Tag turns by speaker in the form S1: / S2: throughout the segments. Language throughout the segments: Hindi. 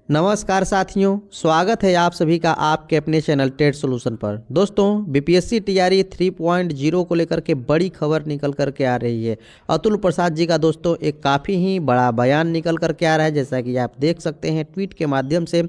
S1: नमस्कार साथियों, स्वागत है आप सभी का आपके अपने चैनल टेट सॉल्यूशन पर। दोस्तों, बीपीएससी टीआरई 3.0 को लेकर के बड़ी खबर निकल कर के आ रही है। अतुल प्रसाद जी का दोस्तों एक काफ़ी ही बड़ा बयान निकल कर के आ रहा है। जैसा कि आप देख सकते हैं ट्वीट के माध्यम से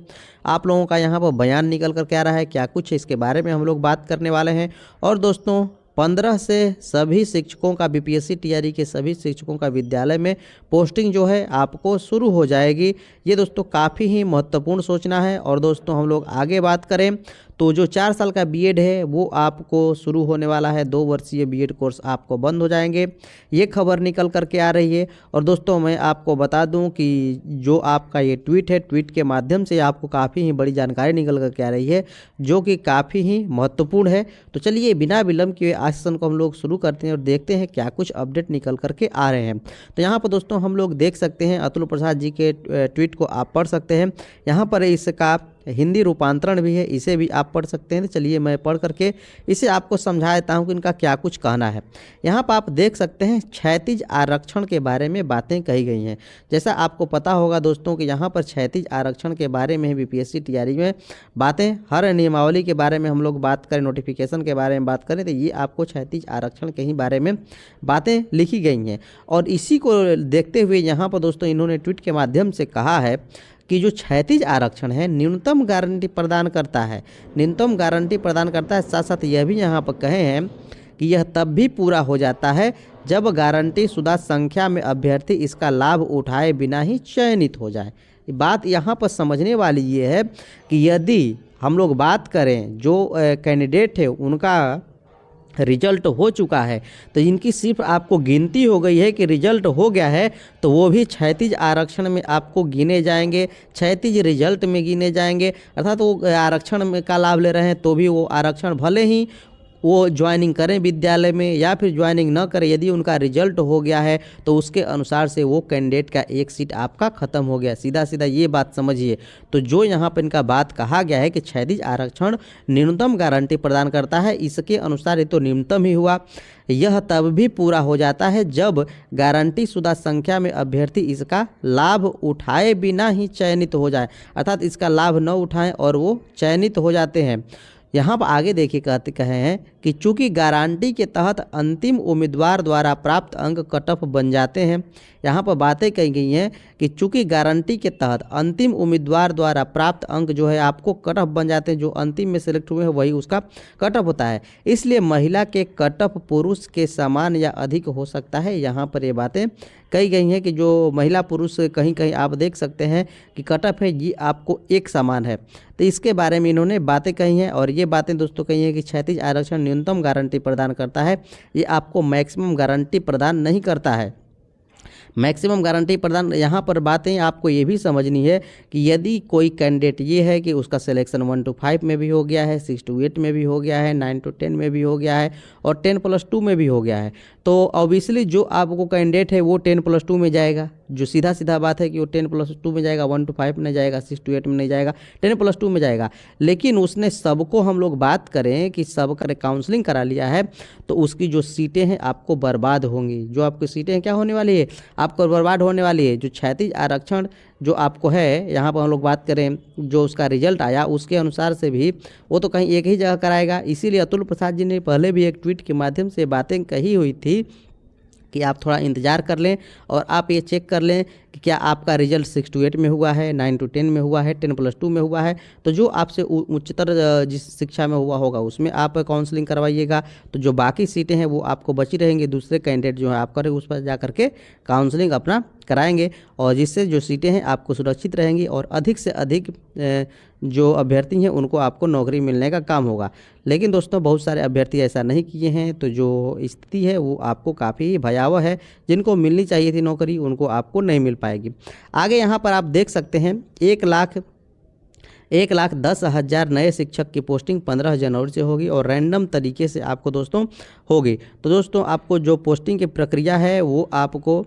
S1: आप लोगों का यहाँ पर बयान निकल कर के आ रहा है। क्या कुछ इसके बारे में हम लोग बात करने वाले हैं। और दोस्तों 15 से सभी शिक्षकों का बीपीएससी टीआरई के सभी शिक्षकों का विद्यालय में पोस्टिंग जो है आपको शुरू हो जाएगी। ये दोस्तों काफ़ी ही महत्वपूर्ण सूचना है। और दोस्तों हम लोग आगे बात करें तो जो 4 साल का बीएड है वो आपको शुरू होने वाला है। 2 वर्षीय बीएड कोर्स आपको बंद हो जाएंगे, ये खबर निकल कर के आ रही है। और दोस्तों मैं आपको बता दूं कि जो आपका ये ट्वीट है, ट्वीट के माध्यम से आपको काफ़ी ही बड़ी जानकारी निकल कर के आ रही है जो कि काफ़ी ही महत्वपूर्ण है। तो चलिए बिना विलंब किए आज सेशन को हम लोग शुरू करते हैं और देखते हैं क्या कुछ अपडेट निकल कर के आ रहे हैं। तो यहाँ पर दोस्तों हम लोग देख सकते हैं अतुल प्रसाद जी के ट्वीट को आप पढ़ सकते हैं। यहाँ पर इसका हिंदी रूपांतरण भी है, इसे भी आप पढ़ सकते हैं। तो चलिए मैं पढ़ करके इसे आपको समझा देता हूँ कि इनका क्या कुछ कहना है। यहाँ पर आप देख सकते हैं क्षैतिज आरक्षण के बारे में बातें कही गई हैं। जैसा आपको पता होगा दोस्तों कि यहाँ पर क्षैतिज आरक्षण के बारे में बीपीएससी टीआरई में बातें, हर नियमावली के बारे में हम लोग बात करें, नोटिफिकेशन के बारे में बात करें तो ये आपको क्षैतिज आरक्षण के ही बारे में बातें लिखी गई हैं। और इसी को देखते हुए यहाँ पर दोस्तों इन्होंने ट्वीट के माध्यम से कहा है कि जो क्षैतिज आरक्षण है न्यूनतम गारंटी प्रदान करता है, न्यूनतम गारंटी प्रदान करता है। साथ साथ यह भी यहाँ पर कहे हैं कि यह तब भी पूरा हो जाता है जब गारंटी शुदा संख्या में अभ्यर्थी इसका लाभ उठाए बिना ही चयनित हो जाए। बात यहाँ पर समझने वाली ये है कि यदि हम लोग बात करें जो कैंडिडेट है उनका रिजल्ट हो चुका है तो इनकी सिर्फ आपको गिनती हो गई है कि रिजल्ट हो गया है तो वो भी क्षैतिज आरक्षण में आपको गिने जाएंगे, क्षैतिज रिजल्ट में गिने जाएंगे। अर्थात वो आरक्षण में का लाभ ले रहे हैं तो भी वो आरक्षण भले ही वो ज्वाइनिंग करें विद्यालय में या फिर ज्वाइनिंग न करें, यदि उनका रिजल्ट हो गया है तो उसके अनुसार से वो कैंडिडेट का एक सीट आपका ख़त्म हो गया। सीधा सीधा ये बात समझिए। तो जो यहाँ पर इनका बात कहा गया है कि क्षैतिज आरक्षण न्यूनतम गारंटी प्रदान करता है, इसके अनुसार ये तो न्यूनतम ही हुआ। यह तब भी पूरा हो जाता है जब गारंटी शुदा संख्या में अभ्यर्थी इसका लाभ उठाए बिना ही चयनित हो जाए, अर्थात इसका लाभ न उठाएं और वो चयनित हो जाते हैं। यहाँ पर आगे देखिए कहे हैं कि चूंकि गारंटी के तहत अंतिम उम्मीदवार द्वारा प्राप्त अंक कट ऑफ बन जाते हैं। यहाँ पर बातें कही गई हैं कि चूंकि गारंटी के तहत अंतिम उम्मीदवार द्वारा प्राप्त अंक जो है आपको कट ऑफ बन जाते हैं, जो अंतिम में सेलेक्ट हुए हैं वही उसका कट ऑफ होता है। इसलिए महिला के कट ऑफ पुरुष के समान या अधिक हो सकता है। यहाँ पर ये बातें कही गई हैं कि जो महिला पुरुष कहीं कहीं आप देख सकते हैं कि कट ऑफ है ये आपको एक समान है। तो इसके बारे में इन्होंने बातें कही हैं। और ये बातें दोस्तों कही हैं कि क्षैतिज आरक्षण न्यूनतम गारंटी प्रदान करता है, ये आपको मैक्सिमम गारंटी प्रदान नहीं करता है। मैक्सिमम गारंटी प्रदान, यहाँ पर बातें आपको ये भी समझनी है कि यदि कोई कैंडिडेट ये है कि उसका सिलेक्शन 1 to 5 में भी हो गया है, 6 to 8 में भी हो गया है, 9 to 10 में भी हो गया है और 10+2 में भी हो गया है, तो ऑब्वियसली जो आपको कैंडिडेट है वो 10+2 में जाएगा। जो सीधा सीधा बात है कि वो 10+2 में जाएगा, 1 to 5 में नहीं जाएगा, 6 to 8 में नहीं जाएगा, 10+2 में जाएगा। लेकिन उसने सबको, हम लोग बात करें कि सबका काउंसलिंग करा लिया है तो उसकी जो सीटें हैं आपको बर्बाद होंगी। जो आपकी सीटें हैं क्या होने वाली है, आपको बर्बाद होने वाली है। जो क्षैतिज आरक्षण जो आपको है, यहाँ पर हम लोग बात करें जो उसका रिजल्ट आया उसके अनुसार से भी वो तो कहीं एक ही जगह कराएगा। इसीलिए अतुल प्रसाद जी ने पहले भी एक ट्वीट के माध्यम से बातें कही हुई थी कि आप थोड़ा इंतज़ार कर लें और आप ये चेक कर लें कि क्या आपका रिजल्ट 6 to 8 में हुआ है, 9 to 10 में हुआ है, 10+2 में हुआ है। तो जो आपसे उच्चतर जिस शिक्षा में हुआ होगा उसमें आप काउंसलिंग करवाइएगा, तो जो बाकी सीटें हैं वो आपको बची रहेंगी। दूसरे कैंडिडेट जो है आप करें उस पर जा करके काउंसलिंग अपना कराएंगे और जिससे जो सीटें हैं आपको सुरक्षित रहेंगी और अधिक से अधिक जो अभ्यर्थी हैं उनको आपको नौकरी मिलने का काम होगा। लेकिन दोस्तों बहुत सारे अभ्यर्थी ऐसा नहीं किए हैं, तो जो स्थिति है वो आपको काफ़ी भयावह है। जिनको मिलनी चाहिए थी नौकरी उनको आपको नहीं मिल पाएगी। आगे यहाँ पर आप देख सकते हैं 1,10,000 नए शिक्षक की पोस्टिंग 15 जनवरी से होगी और रैंडम तरीके से आपको दोस्तों होगी। तो दोस्तों आपको जो पोस्टिंग की प्रक्रिया है वो आपको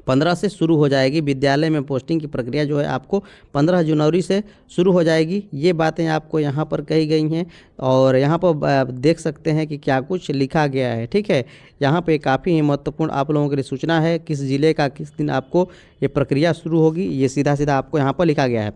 S1: 15 से शुरू हो जाएगी। विद्यालय में पोस्टिंग की प्रक्रिया जो है आपको 15 जनवरी से शुरू हो जाएगी। ये बातें आपको यहाँ पर कही गई हैं और यहाँ पर देख सकते हैं कि क्या कुछ लिखा गया है। ठीक है, यहाँ पे काफ़ी ही महत्वपूर्ण आप लोगों के लिए सूचना है, किस जिले का किस दिन आपको ये प्रक्रिया शुरू होगी, ये सीधा सीधा आपको यहाँ पर लिखा गया है।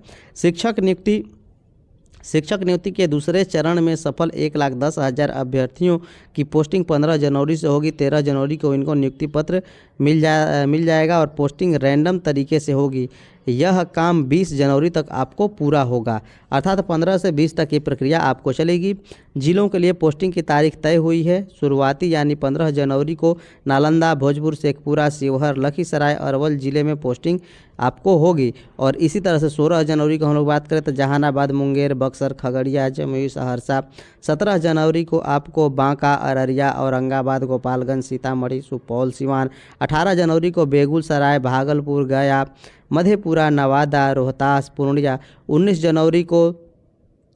S1: शिक्षक नियुक्ति के दूसरे चरण में सफल 1,10,000 अभ्यर्थियों की पोस्टिंग 15 जनवरी से होगी। 13 जनवरी को इनको नियुक्ति पत्र मिल जाएगा और पोस्टिंग रैंडम तरीके से होगी। यह काम 20 जनवरी तक आपको पूरा होगा, अर्थात 15 से 20 तक ये प्रक्रिया आपको चलेगी। जिलों के लिए पोस्टिंग की तारीख तय हुई है। शुरुआती यानी 15 जनवरी को नालंदा, भोजपुर, शेखपुरा, शिवहर, लखीसराय, अरवल जिले में पोस्टिंग आपको होगी और इसी तरह से 16 जनवरी को हम लोग बात करें तो जहानाबाद, मुंगेर, बक्सर, खगड़िया, जमुई, सहरसा। 17 जनवरी को आपको बांका, अररिया, औरंगाबाद, गोपालगंज, सीतामढ़ी, सुपौल, सिवान। 18 जनवरी को बेगूसराय, भागलपुर, गया, मधेपुरा, नवादा, रोहतास, पूर्णिया। 19 जनवरी को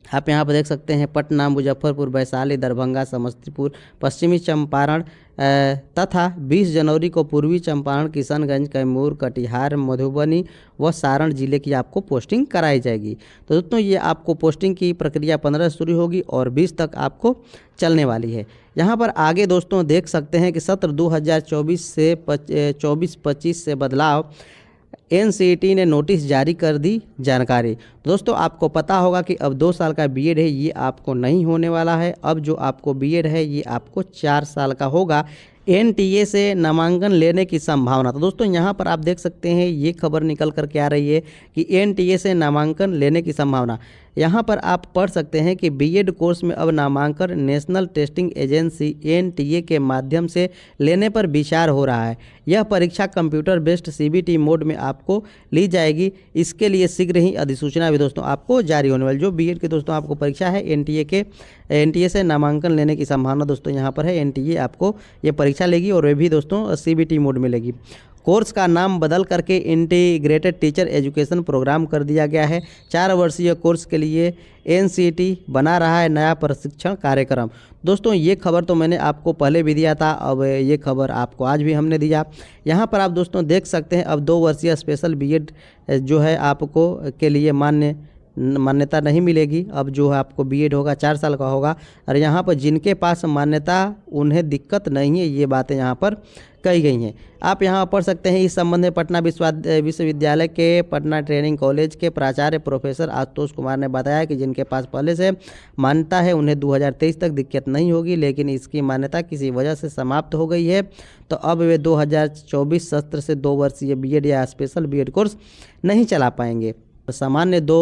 S1: आप यहाँ पर देख सकते हैं पटना, मुजफ्फरपुर, वैशाली, दरभंगा, समस्तीपुर, पश्चिमी चंपारण तथा 20 जनवरी को पूर्वी चंपारण, किशनगंज, कैमूर, कटिहार, मधुबनी व सारण जिले की आपको पोस्टिंग कराई जाएगी। तो दोस्तों ये आपको पोस्टिंग की प्रक्रिया 15 से शुरू होगी और 20 तक आपको चलने वाली है। यहाँ पर आगे दोस्तों देख सकते हैं कि सत्र 2024 से 24-25 से बदलाव NCERT ने नोटिस जारी कर दी जानकारी। तो दोस्तों आपको पता होगा कि अब 2 साल का बीएड है ये आपको नहीं होने वाला है। अब जो आपको बीएड है ये आपको 4 साल का होगा। NTA से नामांकन लेने की संभावना, तो दोस्तों यहाँ पर आप देख सकते हैं ये खबर निकल कर के आ रही है कि NTA से नामांकन लेने की संभावना। यहाँ पर आप पढ़ सकते हैं कि बीएड कोर्स में अब नामांकन नेशनल टेस्टिंग एजेंसी NTA के माध्यम से लेने पर विचार हो रहा है। यह परीक्षा कंप्यूटर बेस्ड CBT मोड में आपको ली जाएगी। इसके लिए शीघ्र ही अधिसूचना भी दोस्तों आपको जारी होने वाली। जो बीएड के दोस्तों आपको परीक्षा है NTA से नामांकन लेने की संभावना दोस्तों यहाँ पर है। NTA आपको ये परीक्षा लेगी और वे भी दोस्तों CBT मोड में लेगी। कोर्स का नाम बदल करके इंटीग्रेटेड टीचर एजुकेशन प्रोग्राम कर दिया गया है। 4 वर्षीय कोर्स के लिए NCERT बना रहा है नया प्रशिक्षण कार्यक्रम। दोस्तों ये खबर तो मैंने आपको पहले भी दिया था, अब ये खबर आपको आज भी हमने दिया। यहाँ पर आप दोस्तों देख सकते हैं अब 2 वर्षीय स्पेशल बीएड जो है आपको के लिए मान्यता नहीं मिलेगी। अब जो है आपको बीएड होगा 4 साल का होगा और यहाँ पर जिनके पास मान्यता उन्हें दिक्कत नहीं है, ये बातें यहाँ पर कही गई हैं। आप यहाँ पढ़ सकते हैं। इस संबंध में पटना विश्वविद्यालय के पटना ट्रेनिंग कॉलेज के प्राचार्य प्रोफेसर आशुतोष कुमार ने बताया कि जिनके पास पहले से मान्यता है उन्हें 2023 तक दिक्कत नहीं होगी, लेकिन इसकी मान्यता किसी वजह से समाप्त हो गई है तो अब वे 2024 सत्र से 2 वर्षीय बीएड या स्पेशल बीएड कोर्स नहीं चला पाएंगे। सामान्य 2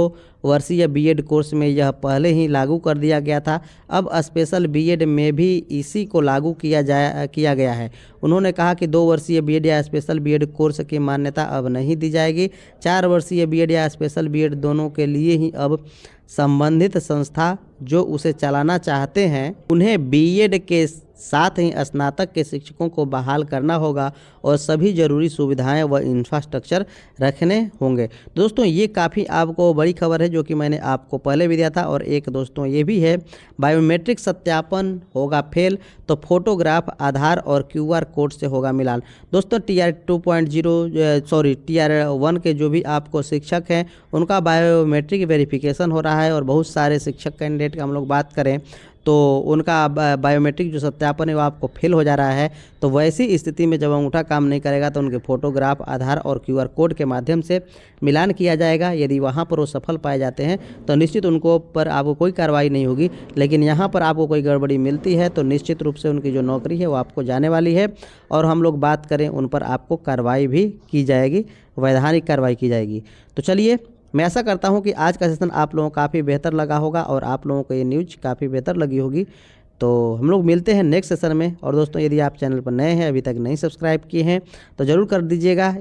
S1: वर्षीय बीएड कोर्स में यह पहले ही लागू कर दिया गया था। अब स्पेशल बीएड में भी इसी को लागू किया गया है। उन्होंने कहा कि 2 वर्षीय बीएड या स्पेशल बीएड कोर्स की मान्यता अब नहीं दी जाएगी। 4 वर्षीय बीएड या स्पेशल बीएड दोनों के लिए ही अब संबंधित संस्था जो उसे चलाना चाहते हैं उन्हें बीएड के साथ ही स्नातक के शिक्षकों को बहाल करना होगा और सभी जरूरी सुविधाएं व इंफ्रास्ट्रक्चर रखने होंगे। दोस्तों ये काफ़ी आपको बड़ी खबर है जो कि मैंने आपको पहले भी दिया था। और एक दोस्तों ये भी है, बायोमेट्रिक सत्यापन होगा फेल तो फोटोग्राफ, आधार और QR कोड से होगा मिलान। दोस्तों TR 1 के जो भी आपको शिक्षक हैं उनका बायोमेट्रिक वेरिफिकेशन हो रहा है और बहुत सारे शिक्षक कैंडिडेट का हम लोग बात करें तो उनका बायोमेट्रिक जो सत्यापन है वो आपको फेल हो जा रहा है। तो वैसी स्थिति में जब अंगूठा काम नहीं करेगा तो उनके फोटोग्राफ, आधार और QR कोड के माध्यम से मिलान किया जाएगा। यदि वहाँ पर वो सफल पाए जाते हैं तो निश्चित उनको पर आपको कोई कार्रवाई नहीं होगी, लेकिन यहाँ पर आपको कोई गड़बड़ी मिलती है तो निश्चित रूप से उनकी जो नौकरी है वो आपको जाने वाली है और हम लोग बात करें उन पर आपको कार्रवाई भी की जाएगी, वैधानिक कार्रवाई की जाएगी। तो चलिए, मैं ऐसा करता हूं कि आज का सेशन आप लोगों को काफ़ी बेहतर लगा होगा और आप लोगों को ये न्यूज़ काफ़ी बेहतर लगी होगी। तो हम लोग मिलते हैं नेक्स्ट सेशन में। और दोस्तों यदि आप चैनल पर नए हैं, अभी तक नहीं सब्सक्राइब किए हैं तो ज़रूर कर दीजिएगा।